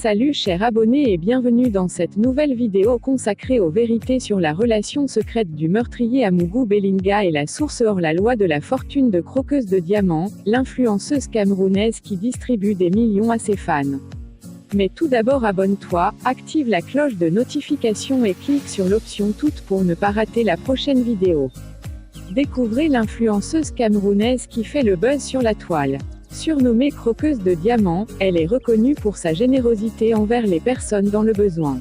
Salut chers abonnés et bienvenue dans cette nouvelle vidéo consacrée aux vérités sur la relation secrète du meurtrier Amougou Bellinga et la source hors-la-loi de la fortune de croqueuse de diamants, l'influenceuse camerounaise qui distribue des millions à ses fans. Mais tout d'abord abonne-toi, active la cloche de notification et clique sur l'option toute pour ne pas rater la prochaine vidéo. Découvrez l'influenceuse camerounaise qui fait le buzz sur la toile. Surnommée croqueuse de diamants, elle est reconnue pour sa générosité envers les personnes dans le besoin.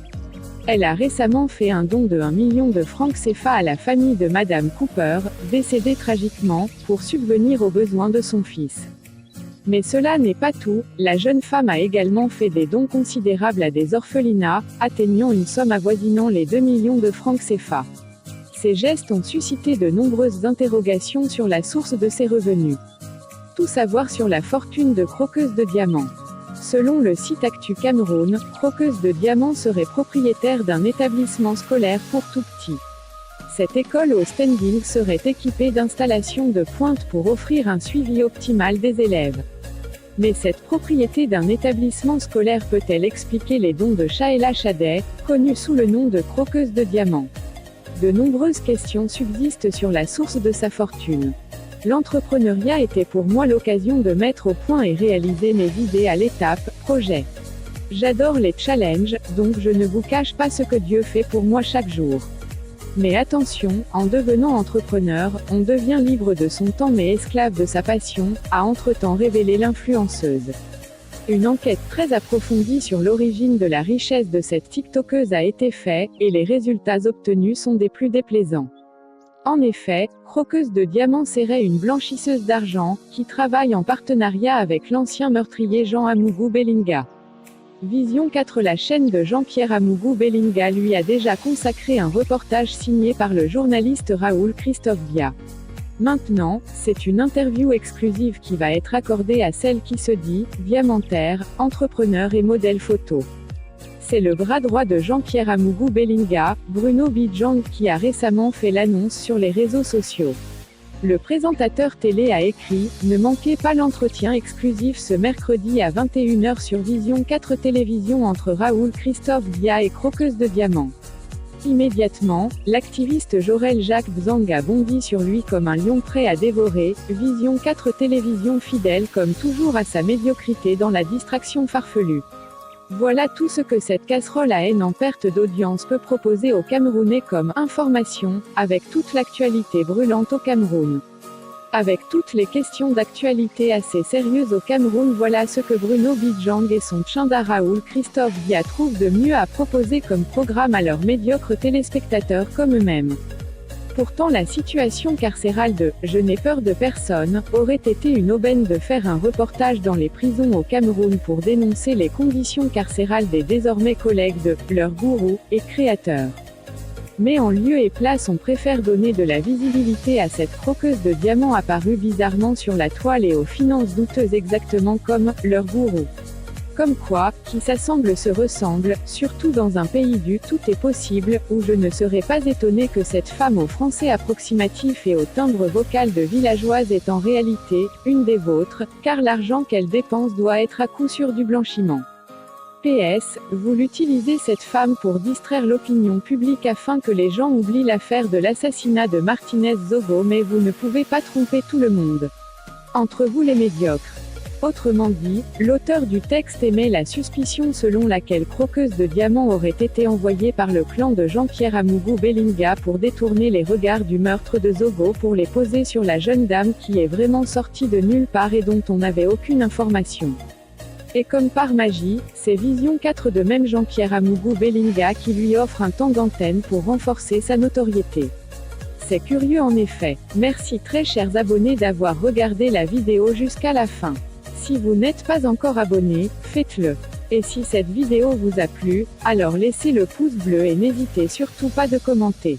Elle a récemment fait un don de 1 million de francs CFA à la famille de Madame Cooper, décédée tragiquement, pour subvenir aux besoins de son fils. Mais cela n'est pas tout, la jeune femme a également fait des dons considérables à des orphelinats, atteignant une somme avoisinant les 2 millions de francs CFA. Ces gestes ont suscité de nombreuses interrogations sur la source de ses revenus. Tout savoir sur la fortune de croqueuse de diamants. Selon le site Actu Cameroun, croqueuse de diamants serait propriétaire d'un établissement scolaire pour tout petit. Cette école au standing serait équipée d'installations de pointe pour offrir un suivi optimal des élèves. Mais cette propriété d'un établissement scolaire peut-elle expliquer les dons de Shaela Chadet, connue sous le nom de croqueuse de diamants? De nombreuses questions subsistent sur la source de sa fortune. L'entrepreneuriat était pour moi l'occasion de mettre au point et réaliser mes idées à l'étape « projet ». J'adore les challenges, donc je ne vous cache pas ce que Dieu fait pour moi chaque jour. Mais attention, en devenant entrepreneur, on devient libre de son temps mais esclave de sa passion, a entre-temps révélé l'influenceuse. Une enquête très approfondie sur l'origine de la richesse de cette TikTokeuse a été faite, et les résultats obtenus sont des plus déplaisants. En effet, croqueuse de diamants serait une blanchisseuse d'argent, qui travaille en partenariat avec l'ancien meurtrier Jean Amougou Bellinga. Vision 4. La chaîne de Jean-Pierre Amougou Bellinga lui a déjà consacré un reportage signé par le journaliste Raoul Christophe Bia. Maintenant, c'est une interview exclusive qui va être accordée à celle qui se dit « diamantaire, entrepreneur et modèle photo ». C'est le bras droit de Jean-Pierre Amougou Bellinga, Bruno Bidjang, qui a récemment fait l'annonce sur les réseaux sociaux. Le présentateur télé a écrit « Ne manquez pas l'entretien exclusif ce mercredi à 21 h sur Vision 4 Télévision entre Raoul Christophe Bia et croqueuse de diamants ». Immédiatement, l'activiste Jorel Jacques Bzang a bondi sur lui comme un lion prêt à dévorer, Vision 4 Télévision fidèle comme toujours à sa médiocrité dans la distraction farfelue. Voilà tout ce que cette casserole à haine en perte d'audience peut proposer aux Camerounais comme information, avec toute l'actualité brûlante au Cameroun. Avec toutes les questions d'actualité assez sérieuses au Cameroun, voilà ce que Bruno Bidjang et son tchinda Raoul Christophe Bia trouvent de mieux à proposer comme programme à leurs médiocres téléspectateurs comme eux-mêmes. Pourtant la situation carcérale de « Je n'ai peur de personne » aurait été une aubaine de faire un reportage dans les prisons au Cameroun pour dénoncer les conditions carcérales des désormais collègues de « leur gourou » et créateurs. Mais en lieu et place on préfère donner de la visibilité à cette croqueuse de diamants apparue bizarrement sur la toile et aux finances douteuses exactement comme « leur gourou ». Comme quoi, qui s'assemble se ressemble, surtout dans un pays du « tout est possible » où je ne serais pas étonné que cette femme au français approximatif et au timbre vocal de villageoise est en réalité une des vôtres, car l'argent qu'elle dépense doit être à coup sûr du blanchiment. PS, vous l'utilisez cette femme pour distraire l'opinion publique afin que les gens oublient l'affaire de l'assassinat de Martinez Zogo, mais vous ne pouvez pas tromper tout le monde. Entre vous les médiocres. Autrement dit, l'auteur du texte émet la suspicion selon laquelle croqueuse de diamants aurait été envoyée par le clan de Jean-Pierre Amougou Bellinga pour détourner les regards du meurtre de Zogo pour les poser sur la jeune dame qui est vraiment sortie de nulle part et dont on n'avait aucune information. Et comme par magie, c'est Vision 4 de même Jean-Pierre Amougou Bellinga qui lui offre un temps d'antenne pour renforcer sa notoriété. C'est curieux en effet. Merci très chers abonnés d'avoir regardé la vidéo jusqu'à la fin. Si vous n'êtes pas encore abonné, faites-le. Et si cette vidéo vous a plu, alors laissez le pouce bleu et n'hésitez surtout pas de commenter.